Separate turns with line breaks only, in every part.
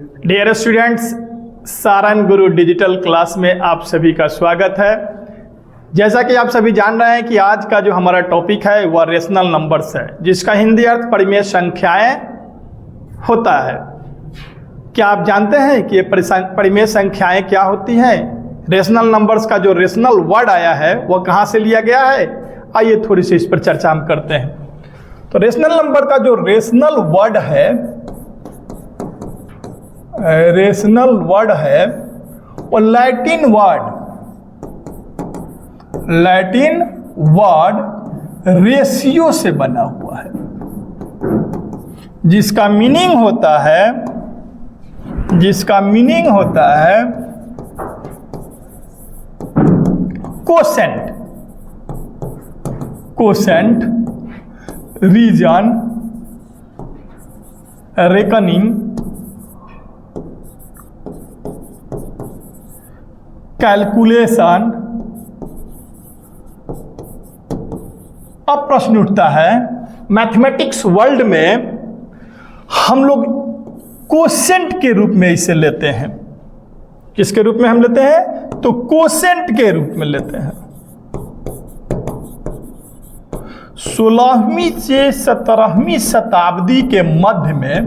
Dear students, Saran गुरु digital class में आप सभी का स्वागत है। जैसा कि आप सभी जान रहे हैं कि आज का जो हमारा टॉपिक है वह रेशनल नंबर्स है, जिसका हिंदी अर्थ परिमेय संख्याएं होता है। क्या आप जानते हैं कि ये परिमेय संख्याएं क्या होती हैं? रेशनल नंबर्स का जो रेशनल वर्ड आया है वह कहाँ से लिया गया है? आइए थोड़ी सी इस पर चर्चा हम करते हैं। तो रेशनल नंबर का जो रेशनल वर्ड है वो लैटिन वर्ड रेशियो से बना हुआ है, जिसका मीनिंग होता है कोसेंट, रीजन, रेकनिंग, कैलकुलेशन। अब प्रश्न उठता है, मैथमेटिक्स वर्ल्ड में हम लोग कोसेंट के रूप में इसे लेते हैं। किसके रूप में हम लेते हैं? तो कोसेंट के रूप में लेते हैं। 16वीं से 17वीं शताब्दी के मध्य में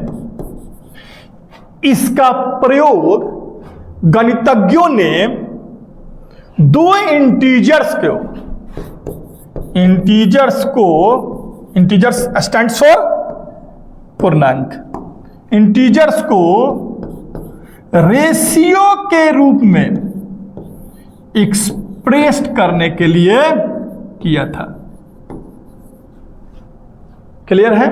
इसका प्रयोग गणितज्ञों ने दो इंटीजर्स स्टैंड्स फॉर पूर्णांक, इंटीजर्स को रेशियो के रूप में एक्सप्रेस करने के लिए किया था। क्लियर है?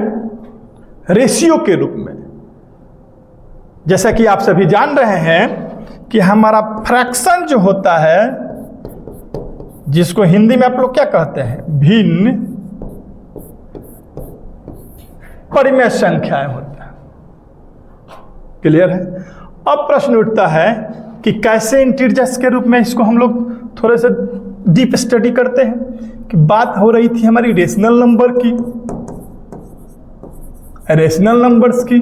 रेशियो के रूप में, जैसा कि आप सभी जान रहे हैं कि हमारा फ्रैक्शन जो होता है, जिसको हिंदी में आप लोग क्या कहते हैं? भिन्न परिमेय संख्याएं होता है। क्लियर है? अब प्रश्न उठता है कि कैसे इंटीजर्स के रूप में इसको हम लोग थोड़े से डीप स्टडी करते हैं। कि बात हो रही थी हमारी रेशनल नंबर्स की।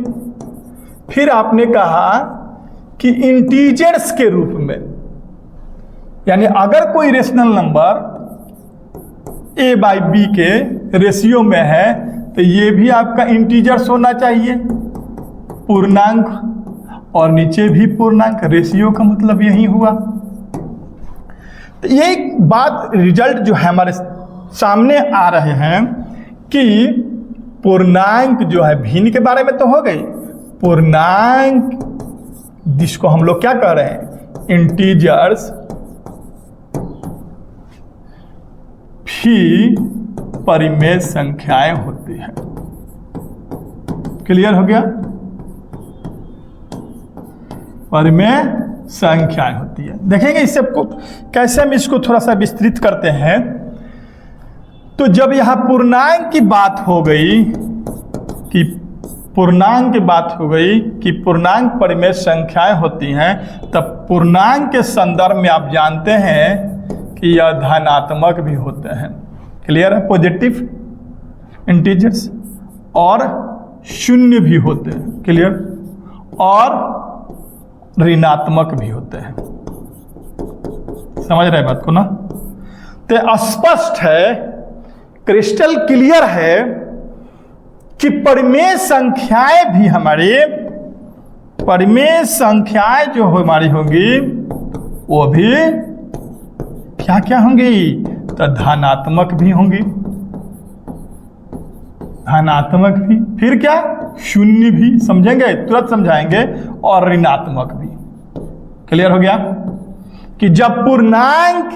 फिर आपने कहा कि इंटीजर्स के रूप में, यानी अगर कोई rational number a by B के रेशियो में है तो ये भी आपका इंटीजर्स होना चाहिए, पूर्णांक, और नीचे भी पूर्णांक। रेशियो का मतलब यही हुआ। तो ये बात रिजल्ट जो है हमारे सामने आ रहे हैं कि पूर्णांक जो है, भिन्न के बारे में तो हो गई, पूर्णांक जिसको हम लोग क्या कह रहे हैं? इंटीजर्स भी परिमेय संख्याएं होती हैं। क्लियर हो गया? परिमेय संख्याएं होती है। देखेंगे इससे कैसे हम इसको थोड़ा सा विस्तृत करते हैं। तो जब यहां पूर्णांक की बात हो गई कि पूर्णांक परिमेय संख्याएं होती हैं, तब पूर्णांक के संदर्भ में आप जानते हैं कि यह धनात्मक भी होते हैं। क्लियर है? पॉजिटिव इंटीजर्स और शून्य भी होते हैं। क्लियर? और ऋणात्मक भी होते हैं। समझ रहे बात को ना? तो स्पष्ट है, क्रिस्टल क्लियर है कि परिमेय संख्याएं भी जो हमारी होंगी वो भी क्या होंगी? तो धनात्मक भी होंगी, धनात्मक भी, फिर क्या? शून्य भी, समझेंगे, तुरंत समझाएंगे, और ऋणात्मक भी। क्लियर हो गया? कि जब पूर्णांक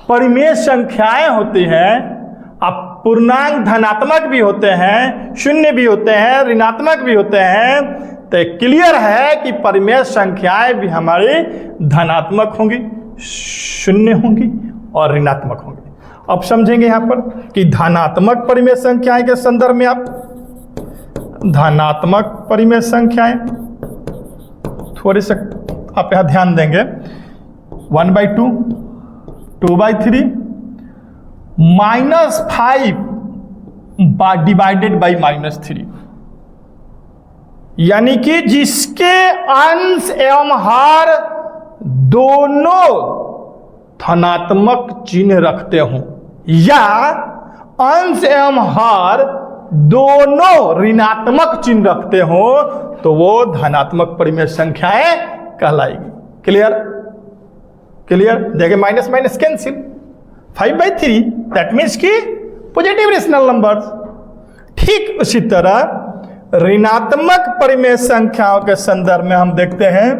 परिमेय संख्याएं होती हैं, अब पूर्णांक धनात्मक भी होते हैं, शून्य भी होते हैं, ऋणात्मक भी होते हैं, तो क्लियर है कि परिमेय संख्याएं भी हमारी धनात्मक होंगी, शून्य होंगी और ऋणात्मक होंगी। अब समझेंगे यहां पर कि धनात्मक परिमेय संख्याएं के संदर्भ में, आप धनात्मक परिमेय संख्याएं थोड़े से आप यहां ध्यान देंगे। 1/2, 2/3, -5 डिवाइडेड बाई -3। यानी कि जिसके अंश एवं हर दोनों धनात्मक चिन्ह रखते हों या अंश एवं हर दोनों ऋणात्मक चिन्ह रखते हो तो वो धनात्मक परिमेय संख्याएं कहलाएगी। क्लियर? क्लियर? देखिए minus minus cancel, 5/3 that means की पॉजिटिव रेशनल नंबर्स। ठीक उसी तरह ऋणात्मक परिमेय संख्याओं के संदर्भ में हम देखते हैं,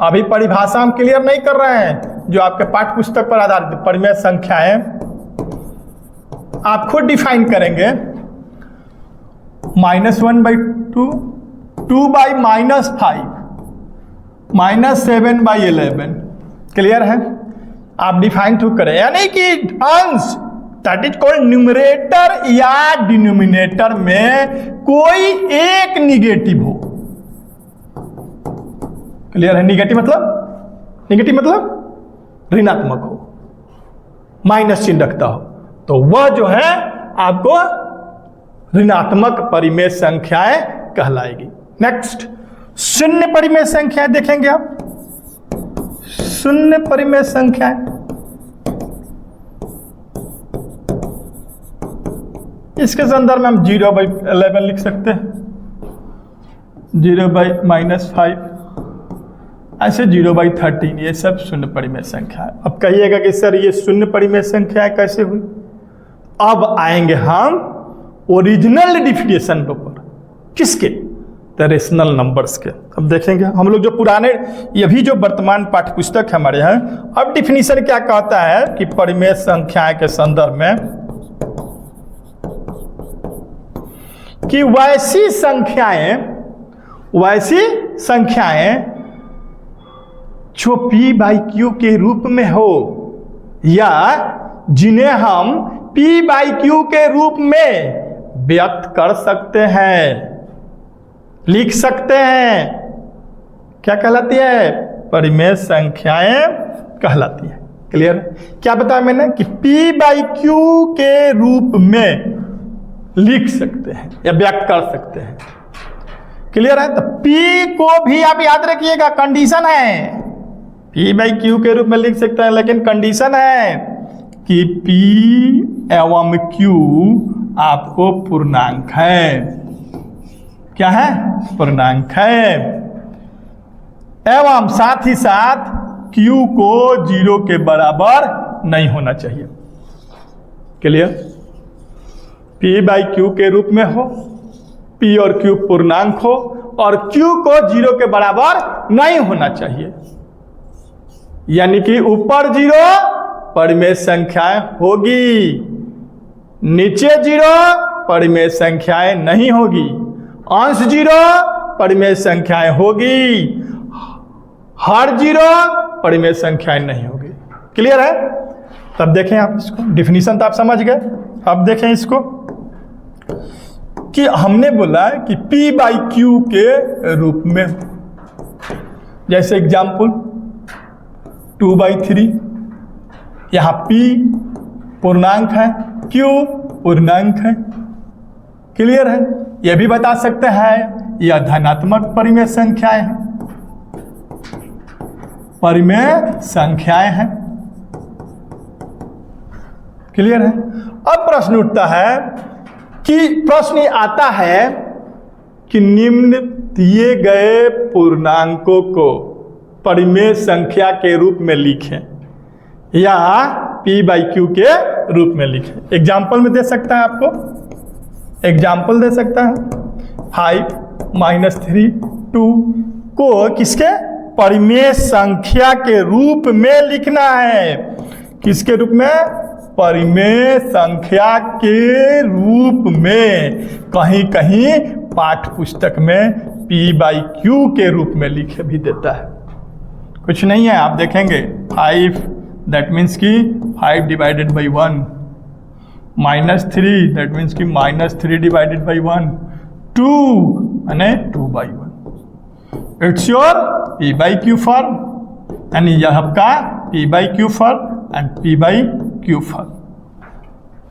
अभी परिभाषा हम क्लियर नहीं कर रहे हैं, जो आपके पाठ्य पुस्तक पर आधारित परिमेय संख्याएं आप खुद डिफाइन करेंगे। -1/2, 2/-5, -7/11। क्लियर है? आप डिफाइन तो करें, यानी कि अंश दैट इज कॉल्ड न्यूमरेटर या डिनोमिनेटर में कोई एक निगेटिव हो। क्लियर है? निगेटिव मतलब ऋणात्मक हो, माइनस चिन्ह रखता हो, तो वह जो है आपको ऋणात्मक परिमेय संख्याएं कहलाएगी। नेक्स्ट, शून्य परिमेय संख्याएं देखेंगे आप। शून्य परिमेय संख्याएं, इसके संदर्भ में हम 0/11 लिख सकते हैं, 0/-5, ऐसे 0/13, ये सब शून्य परिमेय संख्या है। अब कहिएगा कि सर ये शून्य परिमेय संख्या कैसे हुई? अब आएंगे हम ओरिजिनल डिफिनेशन पर। किसके? द रेशनल नंबर्स के। अब देखेंगे हम लोग जो पुराने, ये भी जो वर्तमान पाठ्य पुस्तक है हमारे यहाँ, अब डिफिनेशन क्या कहता है कि परिमेय संख्याएं के संदर्भ में कि वैसी संख्याएं जो P/Q के रूप में हो या जिन्हें हम P/Q के रूप में व्यक्त कर सकते हैं, लिख सकते हैं, क्या कहलाती है? परिमेय संख्याएं कहलाती है। क्लियर? क्या बताया मैंने कि P/Q के रूप में लिख सकते हैं या व्यक्त कर सकते हैं। क्लियर है? तो P को भी आप याद रखिएगा, कंडीशन है, P/Q के रूप में लिख सकते हैं, लेकिन कंडीशन है कि P एवं Q आपको पूर्णांक है। क्या है? पूर्णांक है। एवं साथ ही साथ Q को 0 के बराबर नहीं होना चाहिए। क्लियर? P/Q के रूप में हो, P और Q पूर्णांक हो और Q को 0 के बराबर नहीं होना चाहिए, यानी कि ऊपर 0 परिमेय संख्याएं होगी, नीचे 0 परिमेय संख्याएं नहीं होगी, अंश 0 परिमेय संख्याएं होगी, हर 0 परिमेय संख्याएं नहीं होगी। क्लियर है? तब देखें आप इसको, डिफिनीशन तो आप समझ गए। अब देखें इसको कि हमने बोला कि P/Q के रूप में, जैसे एग्जाम्पल 2/3, यहां P पूर्णांक है, Q पूर्णांक है। क्लियर है? यह भी बता सकते हैं यह धनात्मक परिमेय संख्याएं हैं, परिमेय संख्याएं हैं। क्लियर है? अब प्रश्न उठता है कि प्रश्न आता है कि निम्न दिए गए पूर्णांकों को परिमेय संख्या के रूप में लिखें या P/Q के रूप में लिखें। एग्जाम्पल में दे सकता है, आपको एग्जाम्पल दे सकता है। 5, -3, 2 को किसके? परिमेय संख्या के रूप में लिखना है। किसके रूप में? परिमेय संख्या के रूप में। कहीं कहीं पाठ्य पुस्तक में P/Q के रूप में लिखे भी देता है, कुछ नहीं है। आप देखेंगे 5 दैट मीन्स कि 5/1, -3 दैट मीन्स कि -3/1, 2 यानी 2/1। इट्स योर P/Q फॉर्म, यानी यह आपका P/Q form and P/Q form.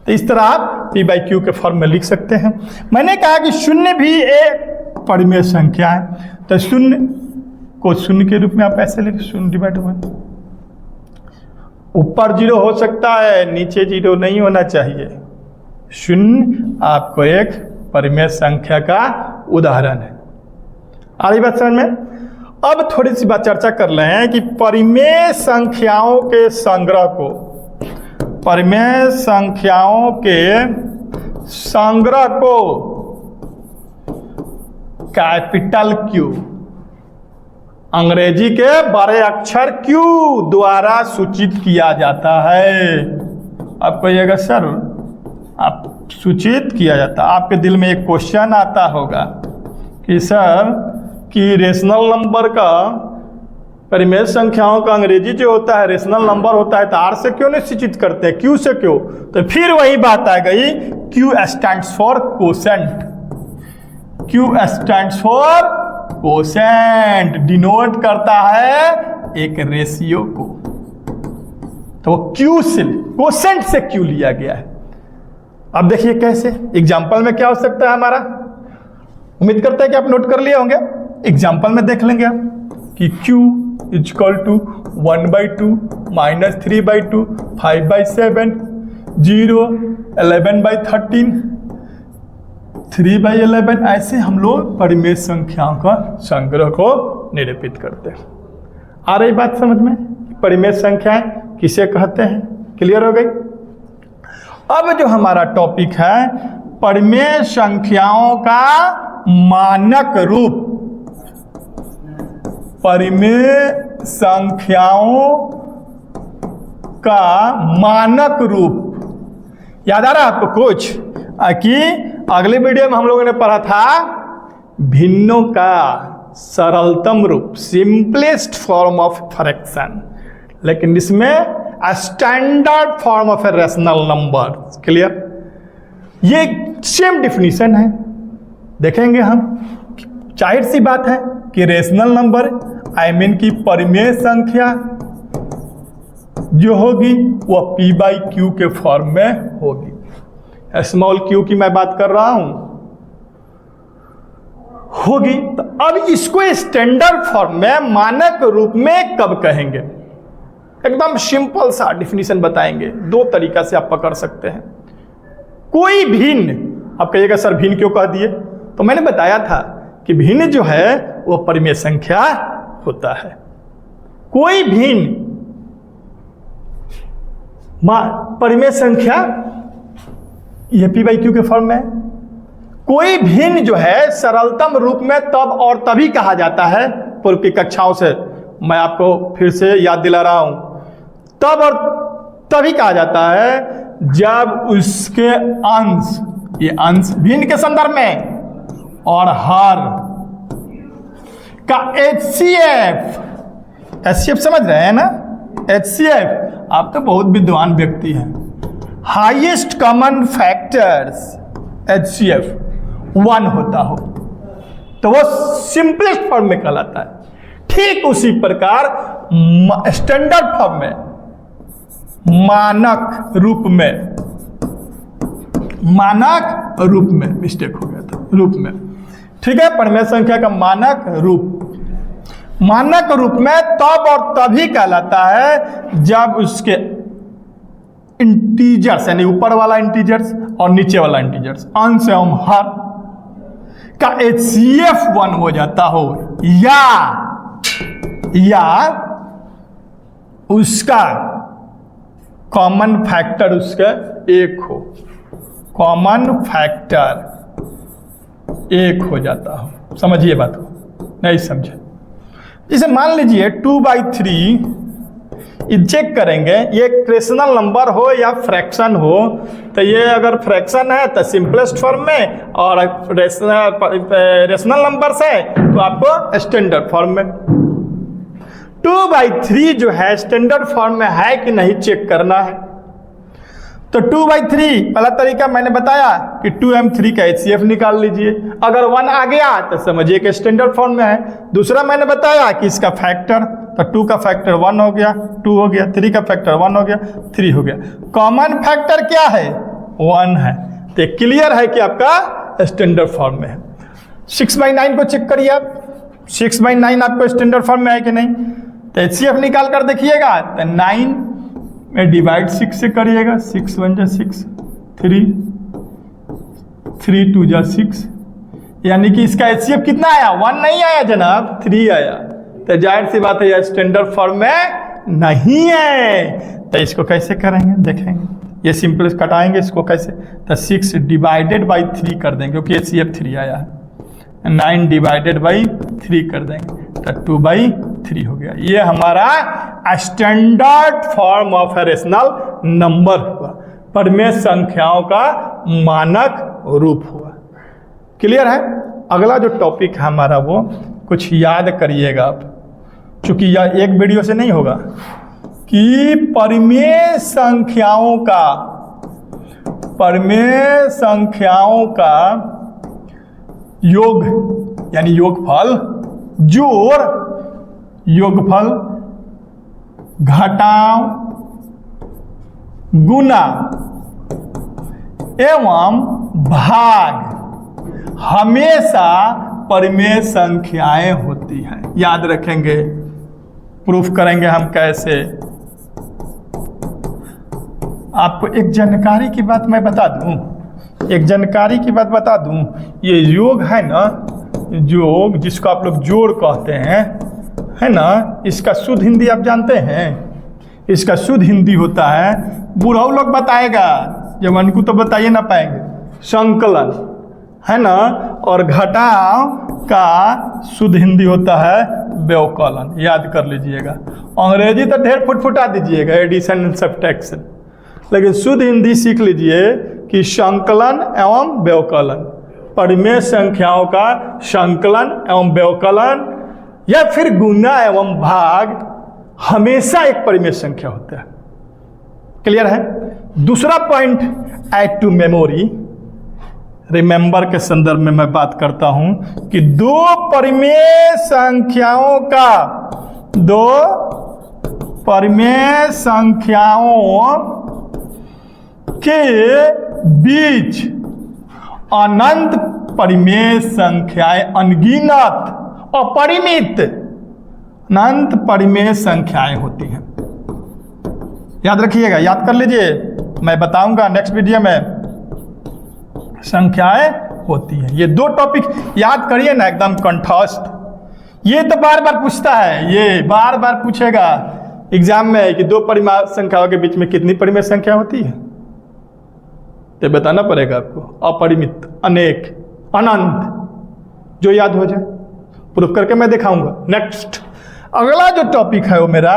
तो इस तरह आप p बाई क्यू के फॉर्म में लिख सकते हैं। मैंने कहा कि शून्य भी एक परिमेय संख्या है, तो शून्य को शून्य के रूप में आप ऐसे लिख, शून्य डिवाइड हुआ, ऊपर जीरो हो सकता है, नीचे जीरो नहीं होना चाहिए। शून्य आपको एक परिमेय संख्या का उदाहरण है। आ रही बात समझ में? अब थोड़ी सी बात चर्चा कर रहे हैं कि परिमेय संख्याओं के संग्रह को, परिमेय संख्याओं के संग्रह को कैपिटल क्यू, अंग्रेजी के बड़े अक्षर क्यू द्वारा सूचित किया जाता है। आप कहिएगा सर आप सूचित किया जाता, आपके दिल में एक क्वेश्चन आता होगा कि सर कि रेशनल नंबर का, परिमेय संख्याओं का अंग्रेजी जो होता है रेशनल नंबर होता है, तो आर से क्यों नहीं सूचित करते हैं, क्यू से क्यों? तो फिर वही बात आ गई, Q stands for quotient, Q stands for quotient, denote करता है एक रेशियो को, तो क्यू से, कोसेंट से क्यू लिया गया है। अब देखिए कैसे, एग्जाम्पल में क्या हो सकता है हमारा, उम्मीद करते हैं कि आप नोट कर लिए होंगे। एग्जाम्पल में देख लेंगे आप कि Q इक्वल टू 1/2 माइनस 3/2 5/7 0 11/13 3/11, ऐसे हम लोग परिमेय संख्याओं का संग्रह को निरूपित करते हैं। आ रही बात समझ में? परिमेय संख्याएं किसे कहते हैं? क्लियर हो गई? अब जो हमारा टॉपिक है परिमेय संख्याओं का मानक रूप, परिमेय संख्याओं का मानक रूप। याद आ रहा है आपको कुछ कि अगले वीडियो में हम लोगों ने पढ़ा था भिन्नों का सरलतम रूप, सिंपलेस्ट फॉर्म ऑफ फ्रैक्शन, लेकिन इसमें standard form of a rational number. Clear? ये सेम डिफिनीशन है, देखेंगे हम। जाहिर सी बात है कि रेशनल नंबर आई मीन की परिमेय संख्या जो होगी वह p बाई क्यू के फॉर्म में होगी। स्मॉल क्यू की मैं बात कर रहा हूं, होगी। तो अब इसको स्टैंडर्ड फॉर्म में, मानक रूप में कब कहेंगे? एकदम सिंपल सा डिफिनीशन बताएंगे, दो तरीका से आप पकड़ सकते हैं। कोई भिन्न, आप कहिएगा सर भिन्न क्यों कह दिए? तो मैंने बताया था कि भिन्न जो है वो परिमेय संख्या होता है। कोई भिन्न परिमेय संख्या ये p बाई क्यू के फॉर्म में, कोई भिन्न जो है सरलतम रूप में तब और तभी कहा जाता है। पूर्व की कक्षाओं से मैं आपको फिर से याद दिला रहा हूं, तब और तभी कहा जाता है जब उसके अंश, ये अंश भिन्न के संदर्भ में, और हर का HCF समझ रहे हैं ना? HCF, आप तो बहुत विद्वान व्यक्ति हैं। हाईएस्ट कॉमन फैक्टर्स HCF 1 होता हो तो वो सिंपलेस्ट फॉर्म में कहलाता है। ठीक उसी प्रकार स्टैंडर्ड फॉर्म में, मानक रूप में, मानक रूप में, मिस्टेक हो गया था, रूप में, ठीक है। परिमेय संख्या का मानक रूप, मानक रूप में तब और तभी कहलाता है जब उसके इंटीजर्स, यानी ऊपर वाला इंटीजर्स और नीचे वाला इंटीजर्स, अंश एवं हर का HCF 1 हो जाता हो, या उसका कॉमन फैक्टर उसका 1 हो, कॉमन फैक्टर 1 हो जाता हो। समझिए बात को, नहीं समझे? इसे मान लीजिए 2/3, ये चेक करेंगे ये रेशनल नंबर हो या फ्रैक्शन हो, तो ये अगर फ्रैक्शन है तो सिंपलेस्ट फॉर्म में, और रेशनल नंबर से तो आपको स्टैंडर्ड फॉर्म में। 2/3 जो है स्टैंडर्ड फॉर्म में है कि नहीं चेक करना है। तो 2/3 पहला तरीका मैंने बताया कि 2m3 का HCF निकाल लीजिए, अगर 1 आ गया तो समझिए कि स्टैंडर्ड फॉर्म में है। दूसरा मैंने बताया कि इसका फैक्टर, तो 2 का फैक्टर 1 हो गया, 2 हो गया, 3 का फैक्टर 1 हो गया, 3 हो गया। कॉमन फैक्टर क्या है? 1 है। तो क्लियर है कि आपका स्टैंडर्ड फॉर्म में है। 6/9 को चेक करिए आप, 6/9 आपको स्टैंडर्ड फॉर्म में है कि नहीं। तो HCF निकाल कर देखिएगा, तो 9 में डिवाइड 6 से करिएगा, 6 1 जा 6, 3 2 जा 6, यानी कि इसका HCF कितना आया, 1 नहीं आया जनाब, 3 आया। तो जाहिर सी बात है यह स्टैंडर्ड फॉर्म में नहीं है। तो इसको कैसे करेंगे देखेंगे, ये सिंपल कटाएंगे इसको कैसे, तो 6 डिवाइडेड बाई 3 कर देंगे क्योंकि HCF 3 आया है, 9 डिवाइडेड बाई 3 कर देंगे तो 2/3 हो गया। ये हमारा standard form of rational number हुआ, परिमेय संख्याओं का मानक रूप हुआ। क्लियर है। अगला जो टॉपिक है हमारा वो कुछ याद करिएगा आप, चूंकि यह एक वीडियो से नहीं होगा, कि परिमेय संख्याओं का योग यानी योगफल, जोड़, योगफल, घटाव, गुना एवं भाग हमेशा परिमेय संख्याएं होती हैं। याद रखेंगे, प्रूफ करेंगे हम कैसे। आपको एक जानकारी की बात मैं बता दूं, ये योग है ना, योग जिसको आप लोग जोड़ कहते हैं, है ना, इसका शुद्ध हिंदी आप जानते हैं। इसका शुद्ध हिंदी होता है, बूढ़ा लोग बताएगा, जवान को तो बताइए ना पाएंगे, संकलन, है ना। और घटाव का शुद्ध हिंदी होता है व्यवकलन। याद कर लीजिएगा। अंग्रेजी तो ढेर फुटफुटा दीजिएगा, एडिशन एंड सब्ट्रैक्शन, लेकिन शुद्ध हिंदी सीख लीजिए कि संकलन एवं व्यवकलन, परिमेय संख्याओं का संकलन एवं व्यवकलन या फिर गुना एवं भाग हमेशा एक परिमेय संख्या होता है। क्लियर है। दूसरा point, add to memory, remember के संदर्भ में मैं बात करता हूं कि दो परिमेय संख्याओं के बीच अनंत परिमेय संख्याएं, अनगिनत, अपरिमित अनंत परिमेय संख्याएं होती हैं। याद रखिएगा, याद कर लीजिए, मैं बताऊंगा नेक्स्ट वीडियो में। संख्याएं होती हैं, ये दो टॉपिक याद करिए ना, एकदम कंठस्थ। ये तो बार बार पूछता है, ये बार बार पूछेगा एग्जाम में कि दो परिमेय संख्याओं के बीच में कितनी परिमेय संख्या होती है, तो बताना पड़ेगा आपको। अपरिमित, अनेक, अनंत, जो याद हो जाए प्रूफ करके मैं दिखाऊंगा। नेक्स्ट अगला जो टॉपिक है वो मेरा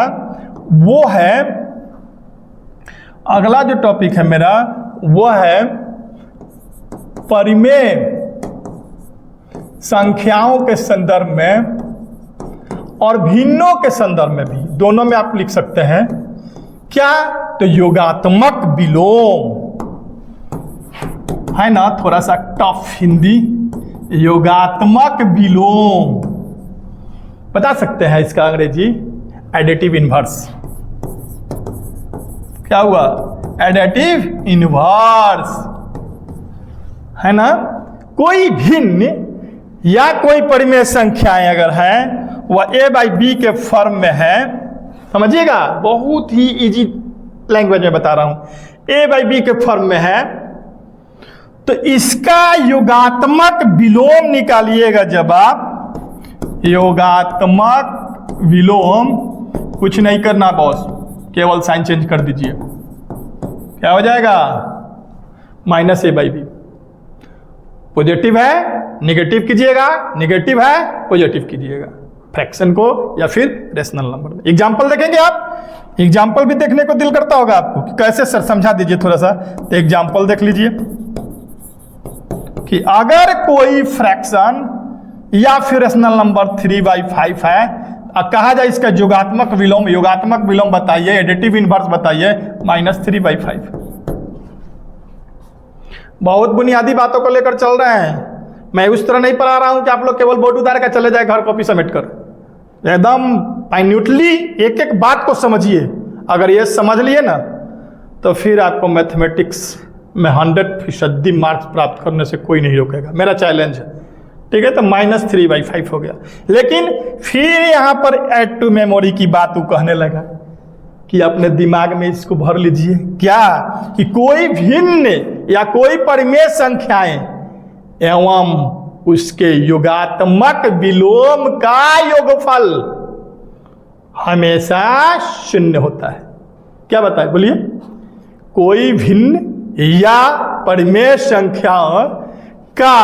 वो है, अगला जो टॉपिक है मेरा वो है परिमेय संख्याओं के संदर्भ में और भिन्नों के संदर्भ में भी, दोनों में आप लिख सकते हैं क्या, तो योगात्मक विलोम, है ना, थोड़ा सा टफ हिंदी, योगात्मक विलोम बता सकते हैं इसका अंग्रेजी, एडिटिव इनवर्स। क्या हुआ, एडिटिव इनवर्स, है ना। कोई भिन्न या कोई परिमेय संख्याएं अगर है वह A/B के फॉर्म में है, समझिएगा, बहुत ही इजी लैंग्वेज में बता रहा हूं, A/B के फॉर्म में है, तो इसका योगात्मक विलोम निकालिएगा। जब आप योगात्मक विलोम, कुछ नहीं करना बॉस, केवल साइन चेंज कर दीजिए, क्या हो जाएगा, -A/B। पॉजिटिव है नेगेटिव कीजिएगा, नेगेटिव है पॉजिटिव कीजिएगा, फ्रैक्शन को या फिर रेशनल नंबर में। एग्जाम्पल देखेंगे आप, एग्जाम्पल भी देखने को दिल करता होगा आपको कि कैसे सर समझा दीजिए थोड़ा सा, तो एग्जाम्पल देख लीजिए कि अगर कोई फ्रैक्शन या फिर रेशनल नंबर 3/5 है, कहा जाए इसका योगात्मक विलोम, योगात्मक विलोम बताइए, एडिटिव इनवर्स बताइए, -3/5। बहुत बुनियादी बातों को लेकर चल रहे हैं, मैं उस तरह नहीं पढ़ा रहा हूं कि आप लोग केवल बोर्ड उतार कर चले जाए घर कॉपी समेट कर, एकदम माइन्यूटली एक एक बात को समझिए। अगर ये समझ लिए ना तो फिर आपको मैथमेटिक्स मैं 100% मार्क्स प्राप्त करने से कोई नहीं रोकेगा, मेरा चैलेंज है। ठीक है, तो -3/5 हो गया। लेकिन फिर यहाँ पर ऐड टू मेमोरी की बात वो कहने लगा कि अपने दिमाग में इसको भर लीजिए क्या, कि कोई भिन्न या कोई परिमेय संख्याएं एवं उसके योगात्मक विलोम का योगफल हमेशा 0 होता है। क्या बताए, बोलिए। कोई भिन्न या परिमेय संख्या का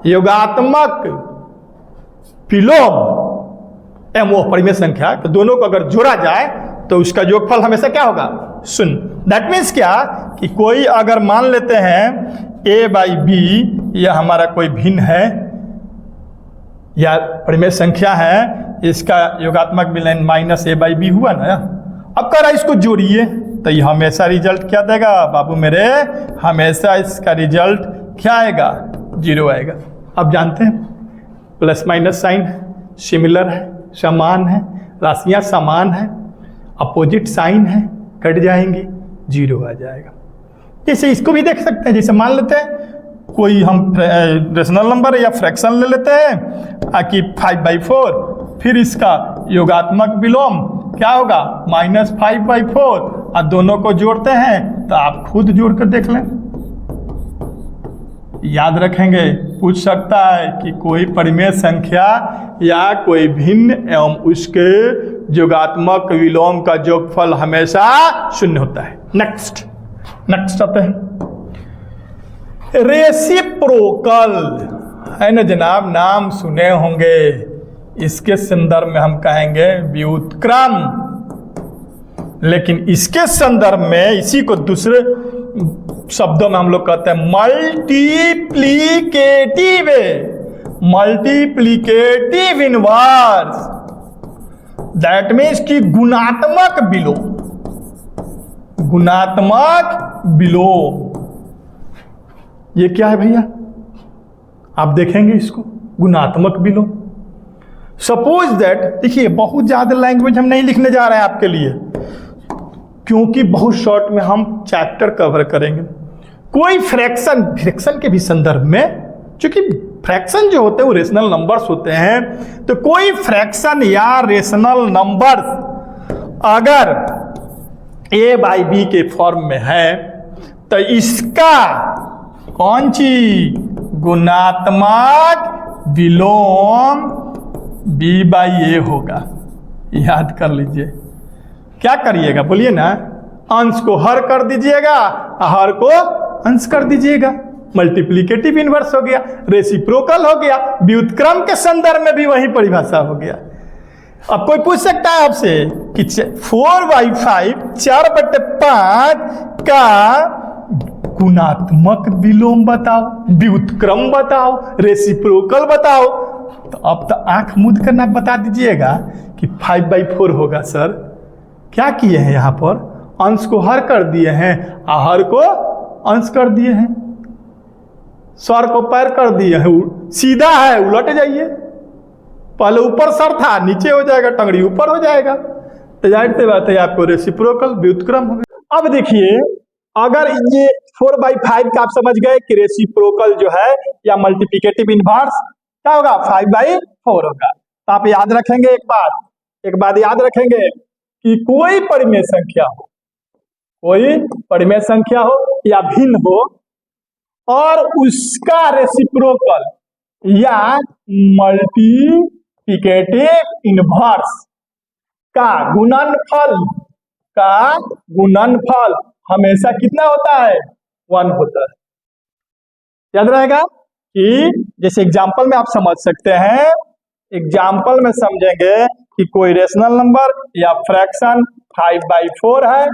योगात्मक विलोम एवं वो परिमेय संख्या, तो दोनों को अगर जोड़ा जाए तो उसका योगफल हमेशा क्या होगा, 0। दैट मीन्स क्या, कि कोई अगर मान लेते हैं a/b यह हमारा कोई भिन्न है या परिमेय संख्या है, इसका योगात्मक विलोम -a/b हुआ ना। अब कह रहा इसको जोड़िए तो ये हमेशा रिजल्ट क्या देगा बाबू मेरे, हमेशा इसका रिजल्ट क्या आएगा, 0 आएगा। अब जानते हैं प्लस माइनस साइन सिमिलर है, समान है, राशियां समान है, अपोजिट साइन है, कट जाएंगी, 0 आ जाएगा। जैसे इसको भी देख सकते हैं, जैसे मान लेते हैं कोई हम रेशनल नंबर या फ्रैक्शन ले लेते हैं कि 5/4, फिर इसका योगात्मक विलोम क्या होगा, -5/4, और दोनों को जोड़ते हैं तो आप खुद जोड़ कर देख लें, याद रखेंगे। पूछ सकता है कि कोई परिमेय संख्या या कोई भिन्न एवं उसके योगात्मक विलोम का योगफल हमेशा 0 होता है। नेक्स्ट आते हैं रेसिप्रोकल, है ना जनाब, नाम सुने होंगे। इसके संदर्भ में हम कहेंगे व्युत्क्रम, लेकिन इसके संदर्भ में इसी को दूसरे शब्दों में हम लोग कहते हैं मल्टीप्लीकेटिव इनवर्स। दैट मीन्स कि गुणात्मक विलोम। ये क्या है भैया, आप देखेंगे इसको, गुणात्मक विलोम। सपोज दैट, देखिए बहुत ज्यादा लैंग्वेज हम नहीं लिखने जा रहे हैं आपके लिए, क्योंकि बहुत शॉर्ट में हम चैप्टर कवर करेंगे। कोई फ्रैक्शन के भी संदर्भ में, क्योंकि फ्रैक्शन जो होते हैं वो रेशनल नंबर्स होते हैं, तो कोई फ्रैक्शन या रेशनल नंबर्स अगर a/b के फॉर्म में है तो इसका कौन सी गुणात्मक विलोम b/a होगा। याद कर लीजिए, क्या करिएगा बोलिए ना, अंश को हर कर दीजिएगा, हर को अंश कर दीजिएगा, मल्टीप्लिकेटिव इनवर्स हो गया, रेसिप्रोकल हो गया, व्युत्क्रम के संदर्भ में भी वही परिभाषा हो गया। अब कोई पूछ सकता है आपसे कि 4/5 4/5 का गुणात्मक विलोम बताओ, व्युत्क्रम बताओ, रेसिप्रोकल बताओ, तो अब तो आंख मूंद करना बता दीजिएगा कि 5/4 होगा। सर क्या किए हैं यहाँ पर, अंश को हर कर दिए हैं, हर को अंश कर दिए हैं, स्वर को पैर कर दिए हैं, सीधा है उलट जाइए, पहले ऊपर सर था नीचे हो जाएगा, टंगड़ी ऊपर हो जाएगा, तो जाहिर सी बात है आपको रेसिप्रोकल व्युत्क्रम हो गया। अब देखिए अगर ये 4/5 का आप समझ गए कि रेसिप्रोकल जो है या मल्टीप्लिकेटिव इनवर्स क्या होगा, 5/4 होगा। तो आप याद रखेंगे एक बात याद रखेंगे कि कोई परिमेय संख्या हो या भिन्न हो और उसका रेसिप्रोकल या मल्टीप्लिकेटिव इनवर्स का गुणनफल हमेशा कितना होता है, 1 होता है। याद रहेगा कि जैसे एग्जाम्पल में आप समझ सकते हैं, एग्जाम्पल में समझेंगे कि कोई रेशनल नंबर या फ्रैक्शन 5/4 है,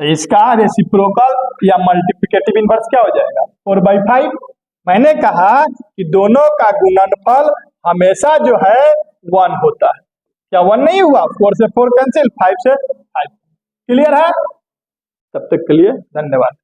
तो इसका रेसिप्रोकल या मल्टीप्लिकेटिव इनवर्स क्या हो जाएगा, 4/5। मैंने कहा कि दोनों का गुणनफल हमेशा जो है 1 होता है। क्या 1 नहीं हुआ, 4 से 4 कैंसिल, 5 से 5। क्लियर है, तब तक के लिए धन्यवाद।